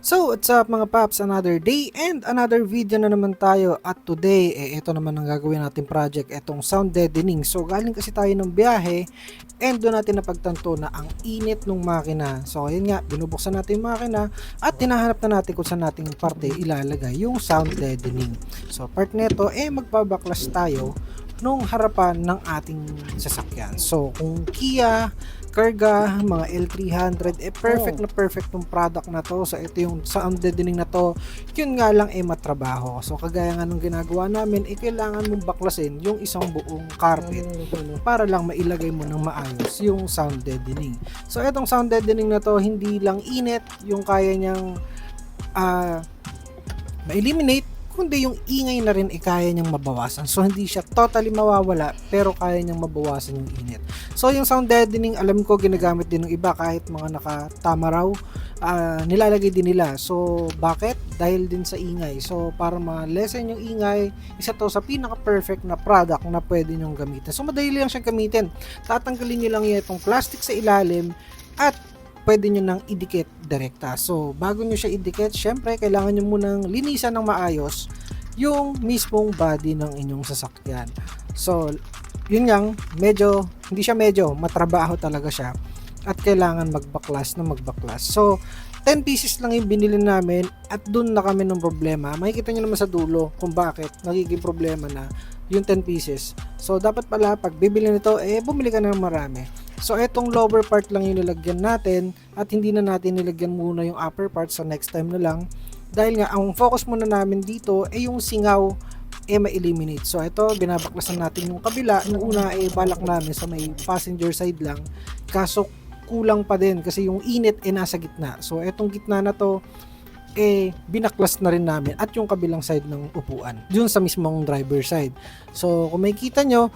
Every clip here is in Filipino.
So, what's up mga paps? Another day and another video na naman tayo. At today, ito naman ang gagawin natin project, itong sound deadening. So, galing kasi tayo ng biyahe and doon natin napagtanto na ang init ng makina. So, ayun nga, binubuksan natin yung makina at tinahanap na natin kung saan nating parte ilalagay yung sound deadening. So, part nito, magpabaklas tayo nung harapan ng ating sasakyan. So, kung Kia, Karga, mga L300, perfect na perfect tong product na to. So, ito yung sound deadening na to. Yun nga lang matrabaho. So, kagaya nga nung ginagawa namin, kailangan mong baklasin yung isang buong carpet para lang mailagay mo ng maayos yung sound deadening. So, itong sound deadening na to, hindi lang init yung kaya niyang ma-eliminate, kundi yung ingay na rin kaya niyang mabawasan. So hindi siya totally mawawala, pero kaya niyang mabawasan yung init. So yung sound deadening, alam ko ginagamit din ng iba kahit mga nakatama raw, nilalagay din nila. So bakit? Dahil din sa ingay. So para ma-lessen yung ingay, isa to sa pinaka-perfect na product na pwede niyong gamitin. So madali lang siyang gamitin. Tatanggalin niyo lang itong plastic sa ilalim at pwede nyo nang idikit direkta. So, bago nyo siya idikit, syempre, kailangan nyo munang linisan ng maayos yung mismong body ng inyong sasakyan. So, yun lang, hindi siya matrabaho talaga siya at kailangan magbaklas. So, 10 pieces lang yung binili namin at dun na kami ng problema. Makikita nyo naman sa dulo kung bakit nagiging problema na yung 10 pieces. So, dapat pala, pag bibili nito, bumili ka na ng marami. So, etong lower part lang yung nilagyan natin at hindi na natin nilagyan muna yung upper part sa next time na lang. Dahil nga, ang focus muna namin dito yung singaw ma-eliminate. So, ito, binabaklasan natin yung kabila. Yung una balak namin sa may passenger side lang. Kaso, kulang pa din kasi yung init nasa gitna. So, etong gitna na to, binaklas na rin namin at yung kabilang side ng upuan. Dun sa mismong driver side. So, kung makikita nyo,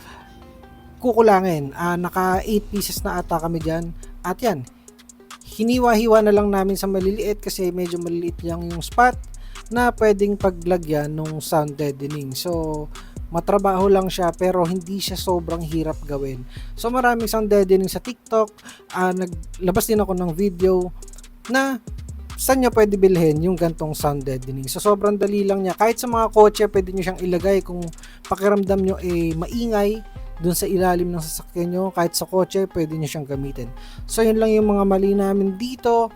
kukulangin. Naka 8 pieces na ata kami dyan. At yan, hiniwa-hiwa na lang namin sa maliliit kasi medyo maliliit lang yung spot na pwedeng paglagyan ng sound deadening. So, matrabaho lang siya pero hindi siya sobrang hirap gawin. So, maraming sound deadening sa TikTok. Naglabas din ako ng video na saan nyo pwede bilhin yung gantong sound deadening. So, sobrang dali lang niya. Kahit sa mga kotse, pwede nyo siyang ilagay kung pakiramdam nyo maingay dun sa ilalim ng sasakyan nyo. Kahit sa kotse, pwede nyo siyang gamitin. So, yun lang yung mga mali namin dito.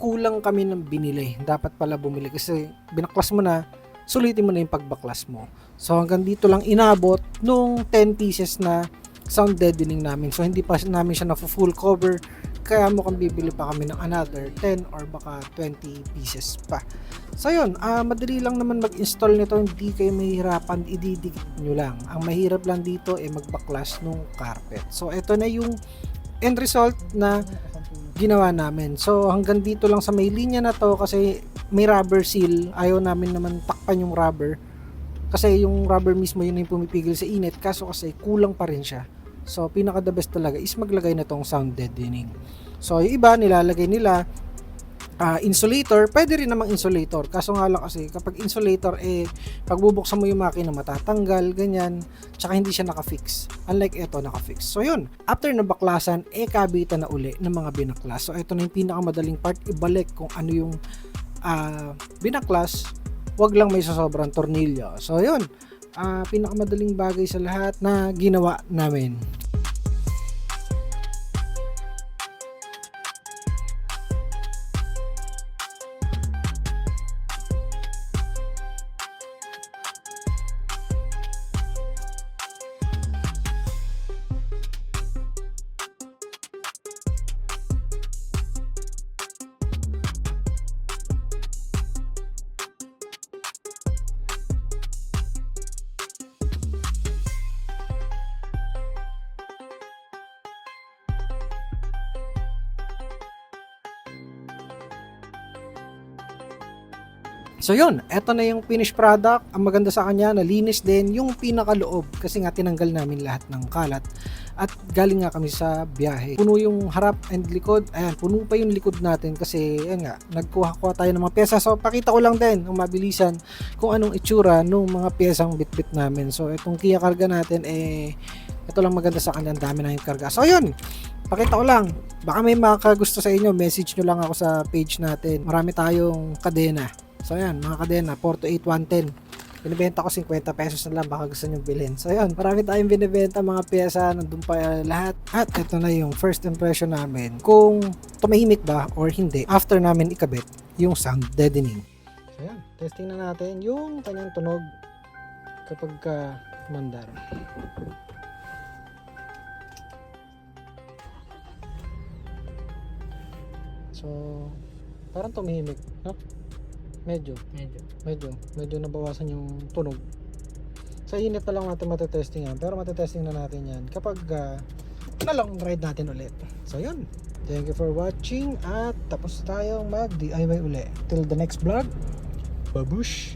Kulang kami ng binili. Dapat pala bumili kasi binaklas mo na, sulitin mo na yung pagbaklas mo. So, hanggang dito lang inabot nung 10 pieces na sound deadening namin. So, hindi pa namin siya na full cover. Kaya mukhang bibili pa kami ng another 10 or baka 20 pieces pa. So yun, madali lang naman mag-install nito, hindi kayo mahihirapan, ididikit nyo lang. Ang mahirap lang dito magbaklas ng carpet. So ito na yung end result na ginawa namin. So hanggang dito lang sa may linya na to kasi may rubber seal. Ayaw namin naman takpan yung rubber. Kasi yung rubber mismo yun yung pumipigil sa init. Kaso kasi kulang pa rin siya. So, pinaka the best talaga is maglagay na tong sound deadening. So, yung iba, nilalagay nila insulator. Pwede rin namang insulator. Kaso nga lang kasi, kapag insulator, pag bubuksan mo yung makina, matatanggal, ganyan. Tsaka hindi siya nakafix. Unlike ito, nakafix. So, yun. After na baklasan, kabitan na uli ng mga binaklas. So, ito na yung pinakamadaling part. Ibalik kung ano yung binaklas. Wag lang may sobrang tornilyo. So, yun. Pinakamadaling bagay sa lahat na ginawa namin. So yun, eto na yung finished product. Ang maganda sa kanya, nalinis din yung pinakaloob kasi nga tinanggal namin lahat ng kalat at galing nga kami sa biyahe. Puno yung harap and likod. Ayan, puno pa yung likod natin kasi ayan nga, nagkuha-kuha tayo ng mga pyesa. So pakita ko lang din ng mabilisan kung anong itsura ng mga pyesang bitbit namin. So itong Kia Karga natin ito lang maganda sa kanya, ang dami na yung karga. So yun, Pakita ko lang, baka may makagusto sa inyo, message nyo lang ako sa page natin. Marami tayong kadena. So ayan, mga kadena, 4 to 8, 110. Binibenta ko 50 pesos na lang, baka gusto nyo bilhin. So ayan, marami tayong binibenta mga pyesa, nandun pa lahat. At ito na yung first impression namin, kung tumahimik ba or hindi after namin ikabit yung sound deadening. So ayan, testing na natin yung kanyang tunog kapag mandar. So, parang tumihimik, no? Medyo nabawasan yung tunog. Sa init na lang natin matetesting yan, pero matetesting na natin yan kapag na long ride natin ulit. So, yun. Thank you for watching at tapos tayong mag-DIY ulit. Till the next vlog, babush!